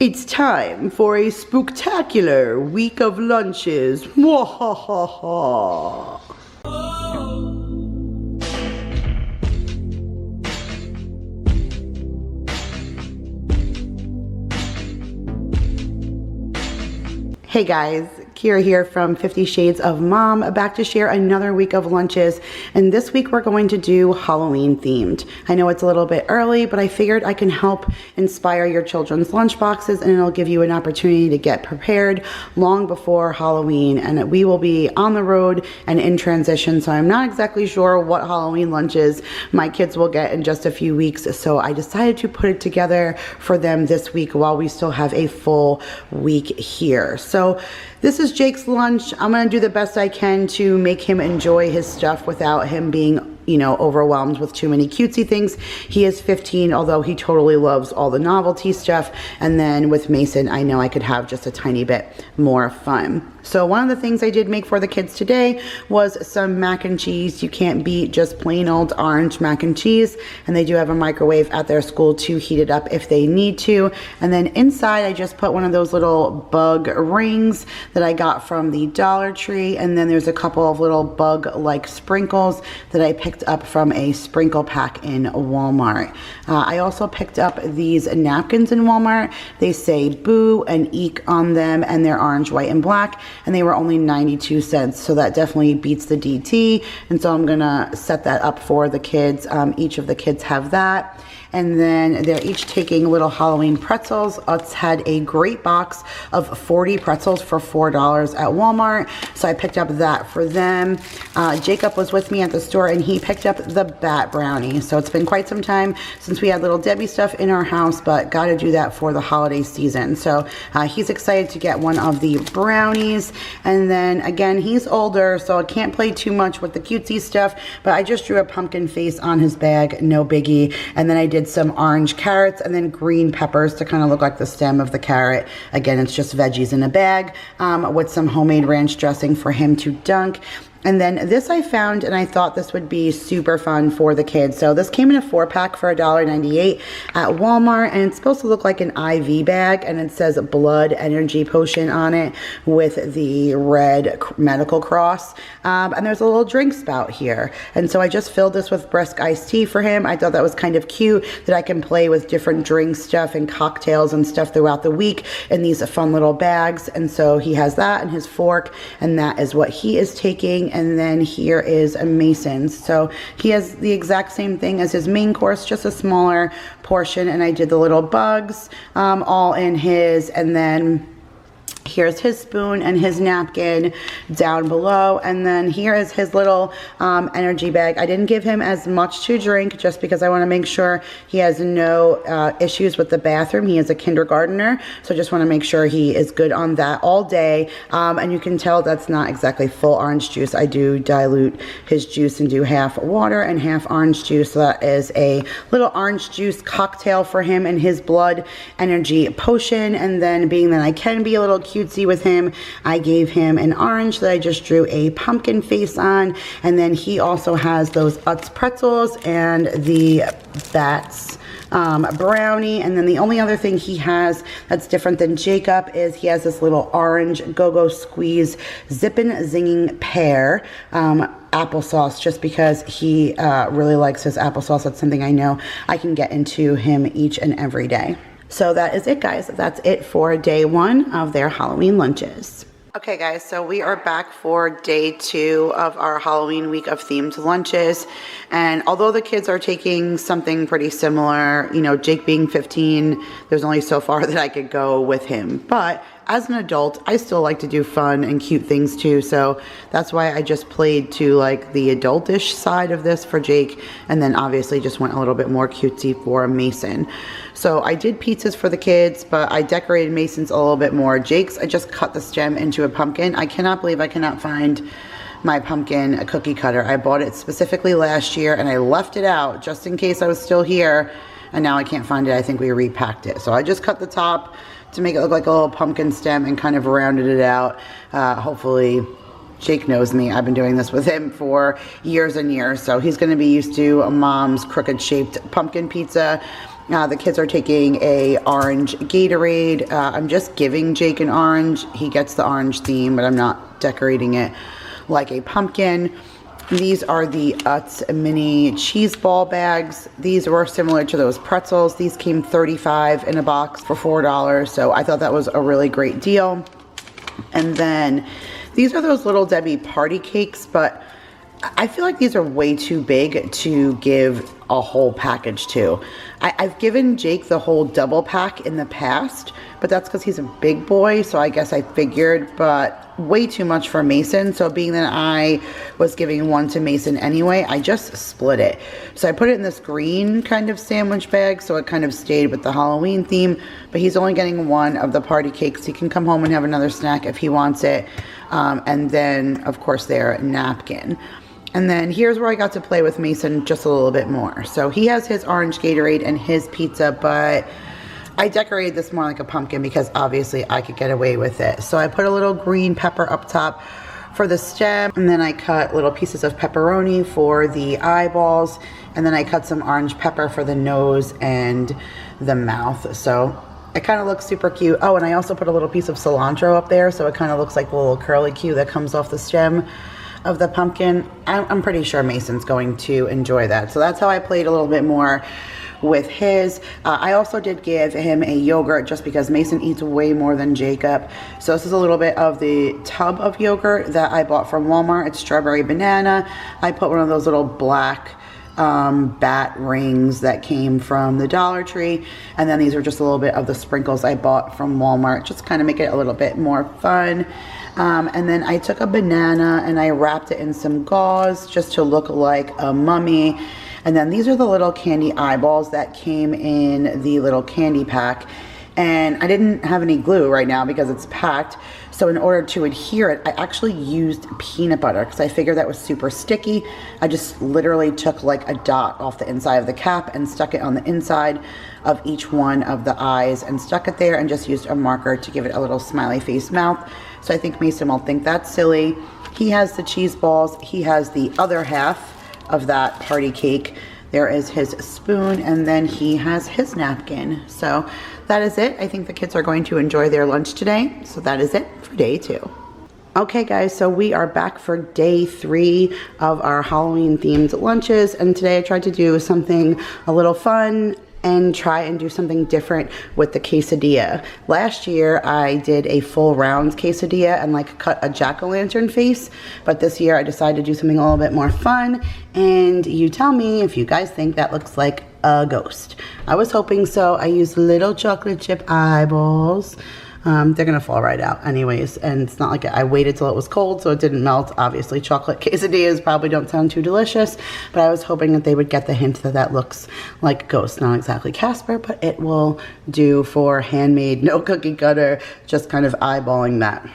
It's time for a spooktacular week of lunches. Mwahaha. Hey guys, Kira here from 50 Shades of Mom, back to share another week of lunches, and this week we're going to do Halloween themed. I know it's a little bit early, but I figured I can help inspire your children's lunch boxes, and it'll give you an opportunity to get prepared long before Halloween. And we will be on the road and in transition, so I'm not exactly sure what Halloween lunches my kids will get in just a few weeks, so I decided to put it together for them this week while we still have a full week here. So this is Jake's lunch. I'm gonna do the best I can to make him enjoy his stuff without him being, you know, overwhelmed with too many cutesy things. He is 15, although he totally loves all the novelty stuff. And then with Mason, I know I could have just a tiny bit more fun. So one of the things I did make for the kids today was some mac and cheese. You can't beat just plain old orange mac and cheese. And they do have a microwave at their school to heat it up if they need to. And then inside, I just put one of those little bug rings that I got from the Dollar Tree. And then there's a couple of little bug-like sprinkles that I picked up from a sprinkle pack in Walmart. I also picked up these napkins in Walmart. They say boo and eek on them, and they're orange, white, and black. And they were only 92 cents, so that definitely beats the DT. And so I'm gonna set that up for the kids. Each of the kids have that. And then they're each taking little Halloween pretzels. Utz had a great box of 40 pretzels for $4 at Walmart, so I picked up that for them. Jacob was with me at the store, and he picked up the bat brownie. So it's been quite some time since we had Little Debbie stuff in our house, but got to do that for the holiday season. So he's excited to get one of the brownies. And then again, he's older, so I can't play too much with the cutesy stuff, but I just drew a pumpkin face on his bag, no biggie. And then I did some orange carrots and then green peppers to kind of look like the stem of the carrot. Again, it's just veggies in a bag with some homemade ranch dressing for him to dunk. And then this I found, and I thought this would be super fun for the kids. So this came in a 4-pack for $1.98 at Walmart, and it's supposed to look like an IV bag, and it says blood energy potion on it with the red medical cross. And there's a little drink spout here. And so I just filled this with brisk iced tea for him. I thought that was kind of cute that I can play with different drink stuff and cocktails and stuff throughout the week in these fun little bags. And so he has that and his fork, and that is what he is taking. And then here is a Mason's. So he has the exact same thing as his main course, just a smaller portion. And I did the little bugs all in his, and then here's his spoon and his napkin down below. And then here is his little energy bag. I didn't give him as much to drink just because I want to make sure he has no issues with the bathroom. He is a kindergartner, so I just want to make sure he is good on that all day. And you can tell that's not exactly full orange juice. I do dilute his juice and do half water and half orange juice. So that is a little orange juice cocktail for him and his blood energy potion. And then being that I can be a little cutesy with him, I gave him an orange that I just drew a pumpkin face on. And then he also has those Utz pretzels and the Bats brownie. And then the only other thing he has that's different than Jacob is he has this little orange Go-Go Squeeze Zippin' Zinging Pear applesauce, just because he really likes his applesauce. That's something I know I can get into him each and every day. So that is it, guys. That's it for day one of their Halloween lunches. Okay, guys, so we are back for day 2 of our Halloween week of themed lunches. And although the kids are taking something pretty similar, you know, Jake being 15, there's only so far that I could go with him. But as an adult, I still like to do fun and cute things too. So that's why I just played to like the adultish side of this for Jake. And then obviously just went a little bit more cutesy for Mason. So I did pizzas for the kids, but I decorated Mason's a little bit more. Jake's, I just cut the stem into a pumpkin. I cannot believe I cannot find my pumpkin cookie cutter. I bought it specifically last year and I left it out just in case I was still here. And now I can't find it. I think we repacked it. So I just cut the top to make it look like a little pumpkin stem and kind of rounded it out. Hopefully Jake knows me. I've been doing this with him for years and years, so he's going to be used to Mom's crooked shaped pumpkin pizza. The kids are taking a orange Gatorade. I'm just giving Jake an orange. He gets the orange theme, but I'm not decorating it like a pumpkin. These are the Utz mini cheese ball bags. These were similar to those pretzels. These came 35 in a box for $4, so I thought that was a really great deal. And then these are those Little Debbie party cakes, but I feel like these are way too big to give a whole package to. I've given Jake the whole double pack in the past, but that's because he's a big boy, so I guess I figured, but way too much for Mason. So being that I was giving one to Mason anyway, I just split it. So I put it in this green kind of sandwich bag, so it kind of stayed with the Halloween theme, but he's only getting one of the party cakes. He can come home and have another snack if he wants it. And then, of course, their napkin. And then here's where I got to play with Mason just a little bit more. So he has his orange Gatorade and his pizza, but I decorated this more like a pumpkin because obviously I could get away with it. So I put a little green pepper up top for the stem, and then I cut little pieces of pepperoni for the eyeballs, and then I cut some orange pepper for the nose and the mouth. So it kind of looks super cute. Oh, and I also put a little piece of cilantro up there, so it kind of looks like the little curly Q that comes off the stem of the pumpkin. I'm pretty sure Mason's going to enjoy that. So that's how I played a little bit more with his. I also did give him a yogurt just because Mason eats way more than Jacob. So this is a little bit of the tub of yogurt that I bought from Walmart. It's strawberry banana. I put one of those little black bat rings that came from the Dollar Tree, and then these are just a little bit of the sprinkles I bought from Walmart, just kind of make it a little bit more fun. And then I took a banana and I wrapped it in some gauze just to look like a mummy. And then these are the little candy eyeballs that came in the little candy pack. And I didn't have any glue right now because it's packed. So in order to adhere it, I actually used peanut butter because I figured that was super sticky. I just literally took like a dot off the inside of the cap and stuck it on the inside of each one of the eyes and stuck it there, and just used a marker to give it a little smiley face mouth. So I think Mason will think that's silly. He has the cheese balls. He has the other half of that party cake. There is his spoon, and then he has his napkin. So that is it. I think the kids are going to enjoy their lunch today. So that is it for day 2. Okay guys, so we are back for day 3 of our Halloween themed lunches, and today I tried to do something a little fun and try and do something different with the quesadilla. Last year I did a full round quesadilla and like cut a jack-o'-lantern face, but this year I decided to do something a little bit more fun, and you tell me if you guys think that looks like a ghost. I was hoping so. I used little chocolate chip eyeballs. They're gonna fall right out anyways, and it's not like I waited till it was cold so it didn't melt. Obviously chocolate quesadillas probably don't sound too delicious, but I was hoping that they would get the hint that that looks like ghost. Not exactly Casper, but it will do for handmade, no cookie cutter, just kind of eyeballing that.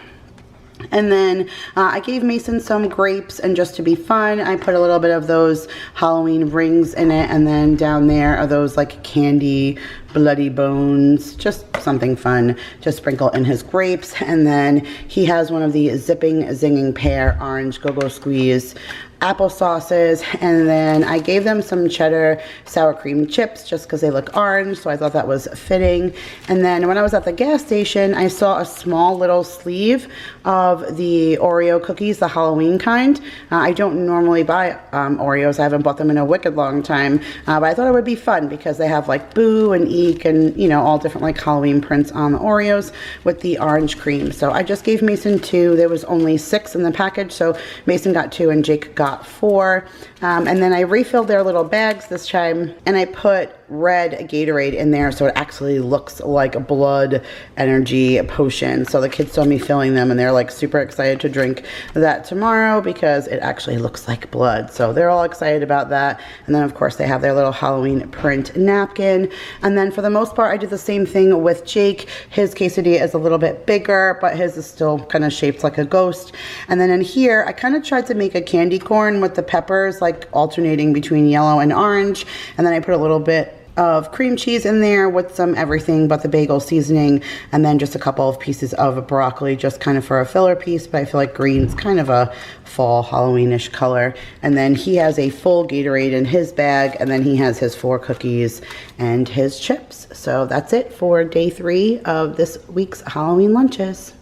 And then I gave Mason some grapes, and just to be fun, I put a little bit of those Halloween rings in it, and then down there are those like candy bloody bones, just something fun to sprinkle in his grapes. And then he has one of the zipping zinging pear orange go-go squeeze apple sauces, and then I gave them some cheddar sour cream chips just because they look orange, so I thought that was fitting. And then when I was at the gas station, I saw a small little sleeve of the Oreo cookies, the Halloween kind. I don't normally buy Oreos. I haven't bought them in a wicked long time, but I thought it would be fun because they have like Boo and Eek and, you know, all different like Halloween prints on the Oreos with the orange cream. So I just gave Mason 2. There was only 6 in the package, so Mason got 2 and Jake got 4. And then I refilled their little bags this time, and I put red Gatorade in there so it actually looks like a blood energy potion. So the kids saw me filling them, and they're like super excited to drink that tomorrow because it actually looks like blood. So they're all excited about that. And then of course they have their little Halloween print napkin. And then for the most part I did the same thing with Jake. His quesadilla is a little bit bigger, but his is still kind of shaped like a ghost. And then in here I kind of tried to make a candy corn with the peppers like alternating between yellow and orange, and then I put a little bit of cream cheese in there with some everything but the bagel seasoning, and then just a couple of pieces of broccoli just kind of for a filler piece, but I feel like green's kind of a fall Halloweenish color. And then he has a full Gatorade in his bag, and then he has his 4 cookies and his chips. So that's it for day 3 of this week's Halloween lunches.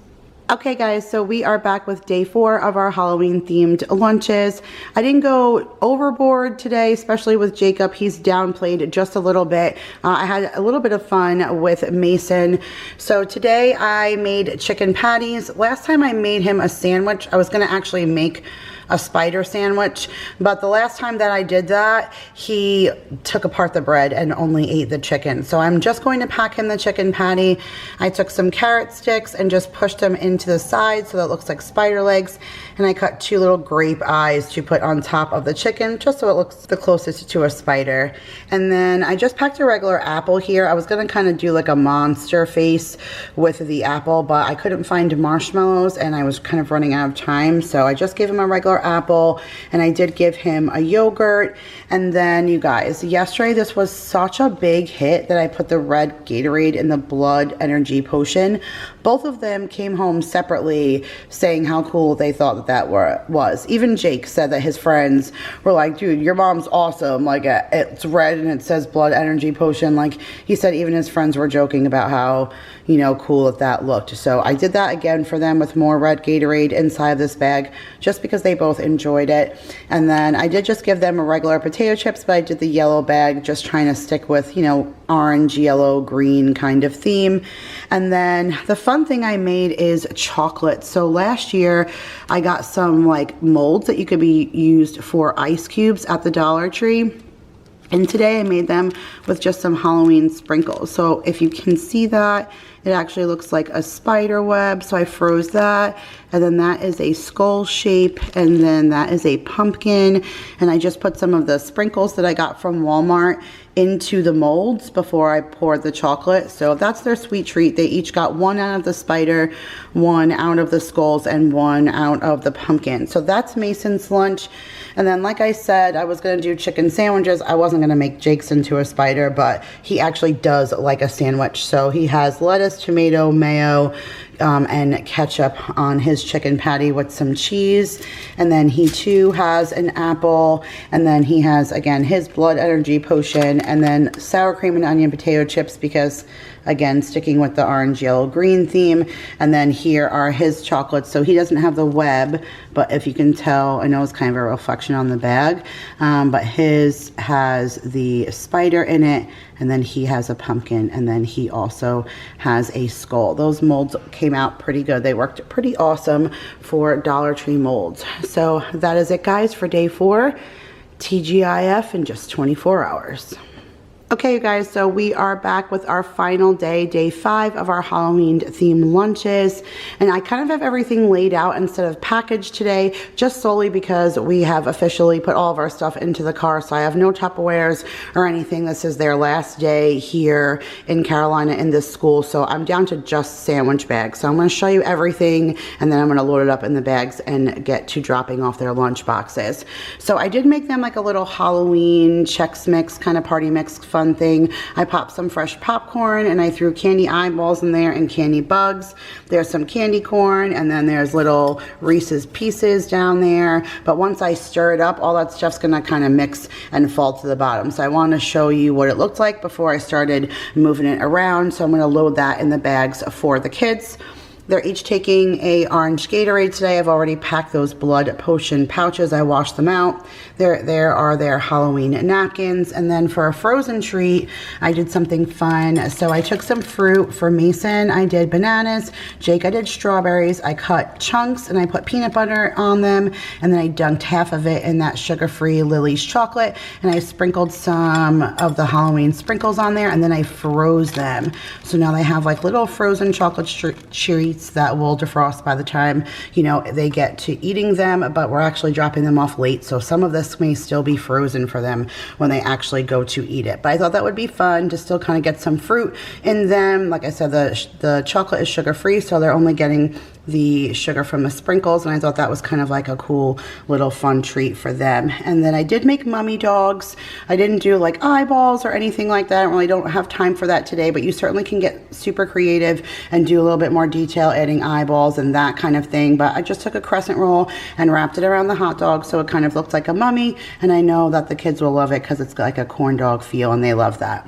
Okay guys, so we are back with day 4 of our Halloween themed lunches. I didn't go overboard today, especially with Jacob. He's downplayed just a little bit. I had a little bit of fun with Mason. So today I made chicken patties. Last time I made him a sandwich, I was gonna actually make a spider sandwich, but the last time that I did that, he took apart the bread and only ate the chicken. So I'm just going to pack him the chicken patty. I took some carrot sticks and just pushed them into the side so that it looks like spider legs, and I cut 2 little grape eyes to put on top of the chicken just so it looks the closest to a spider. And then I just packed a regular apple here. I was gonna kind of do like a monster face with the apple, but I couldn't find marshmallows and I was kind of running out of time, so I just gave him a regular apple, and I did give him a yogurt. And then you guys, yesterday this was such a big hit that I put the red Gatorade in the blood energy potion. Both of them came home separately saying how cool they thought that was. Even Jake said that his friends were like, dude, your mom's awesome, like it's red and it says blood energy potion. Like he said even his friends were joking about how, you know, cool that looked. So I did that again for them with more red Gatorade inside of this bag just because they both enjoyed it. And then I did just give them a regular potato chips, but I did the yellow bag just trying to stick with, you know, orange, yellow, green kind of theme. And then the fun thing I made is chocolate. So last year I got some like molds that you could be used for ice cubes at the Dollar Tree. And today I made them with just some Halloween sprinkles. So if you can see that, it actually looks like a spider web. So I froze that. And then that is a skull shape. And then that is a pumpkin. And I just put some of the sprinkles that I got from Walmart into the molds before I poured the chocolate. So that's their sweet treat. They each got 1 out of the spider, 1 out of the skulls, and 1 out of the pumpkin. So that's Mason's lunch. And then like I said, I was gonna do chicken sandwiches. I wasn't gonna make Jake's into a spider, but he actually does like a sandwich. So he has lettuce, tomato, mayo, and ketchup on his chicken patty with some cheese. And then he too has an apple, and then he has again his blood energy potion, and then sour cream and onion potato chips because again sticking with the orange, yellow, green theme. And then here are his chocolates. So he doesn't have the web, but if you can tell, I know it's kind of a reflection on the bag, but his has the spider in it, and then he has a pumpkin, and then he also has a skull. Those molds came out pretty good. They worked pretty awesome for Dollar Tree molds. So that is it guys for day 4, TGIF in just 24 hours. Okay, you guys, so we are back with our final day, day 5 of our Halloween themed lunches. And I kind of have everything laid out instead of packaged today, just solely because we have officially put all of our stuff into the car. So I have no Tupperwares or anything. This is their last day here in Carolina in this school. So I'm down to just sandwich bags. So I'm going to show you everything, and then I'm going to load it up in the bags and get to dropping off their lunch boxes. So I did make them like a little Halloween Chex Mix kind of party mix fun thing. I popped some fresh popcorn and I threw candy eyeballs in there and candy bugs. There's some candy corn, and then there's little Reese's Pieces down there. But once I stir it up, all that stuff's gonna kind of mix and fall to the bottom. So I want to show you what it looked like before I started moving it around. So I'm gonna load that in the bags for the kids. They're each taking a orange Gatorade today. I've already packed those blood potion pouches. I washed them out. There are their Halloween napkins. And then for a frozen treat, I did something fun. So I took some fruit. For Mason, I did bananas. Jake, I did strawberries. I cut chunks and I put peanut butter on them. And then I dunked half of it in that sugar-free Lily's chocolate. And I sprinkled some of the Halloween sprinkles on there. And then I froze them. So now they have like little frozen chocolate treats that will defrost by the time, you know, they get to eating them, but we're actually dropping them off late, so some of this may still be frozen for them when they actually go to eat it. But I thought that would be fun to still kind of get some fruit in them. Like I said, the chocolate is sugar-free, so they're only getting the sugar from the sprinkles, and I thought that was kind of like a cool little fun treat for them. And then I did make mummy dogs. I didn't do like eyeballs or anything like that. I really don't have time for that today, but you certainly can get super creative and do a little bit more detail, adding eyeballs and that kind of thing. But I just took a crescent roll and wrapped it around the hot dog so it kind of looked like a mummy, and I know that the kids will love it because it's like a corn dog feel and they love that.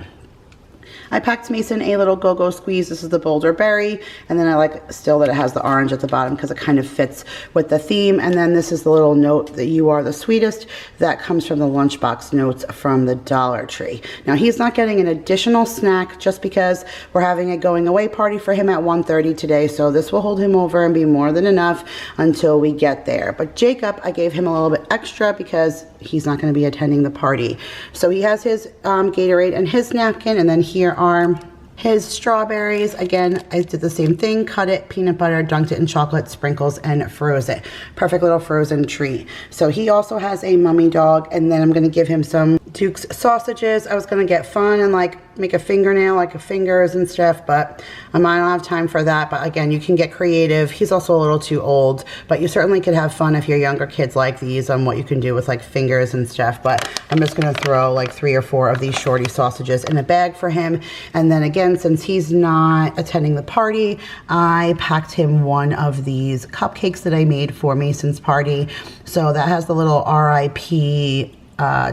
I packed Mason a little go-go squeeze. This is the Boulder Berry, and then I like still that it has the orange at the bottom because it kind of fits with the theme. And then this is the little note that you are the sweetest that comes from the lunchbox notes from the Dollar Tree. Now he's not getting an additional snack just because we're having a going away party for him at 1:30 today, so this will hold him over and be more than enough until we get there. But Jacob, I gave him a little bit extra because he's not going to be attending the party. So he has his Gatorade and his napkin, and then here are his strawberries. Again, I did the same thing, cut it, peanut butter, dunked it in chocolate, sprinkles, and froze it. Perfect little frozen treat. So he also has a mummy dog, and then I'm going to give him some Duke's sausages. I was going to get fun and like make a fingernail, like a fingers and stuff, but I don't have time for that. But again, you can get creative. He's also a little too old, but you certainly could have fun if your younger kids like these on what you can do with like fingers and stuff. But I'm just going to throw like 3 or 4 of these shorty sausages in a bag for him. And then again, since he's not attending the party, I packed him one of these cupcakes that I made for Mason's party. So that has the little RIP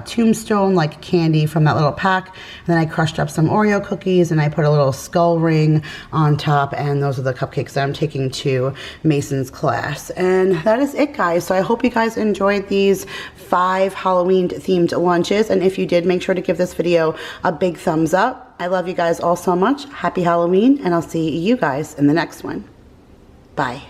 tombstone like candy from that little pack. And then I crushed up some Oreo cookies and I put a little skull ring on top, and those are the cupcakes that I'm taking to Mason's class. And that is it, guys. So I hope you guys enjoyed these 5 Halloween themed lunches, and if you did, make sure to give this video a big thumbs up. I love you guys all so much. Happy Halloween, and I'll see you guys in the next one. Bye.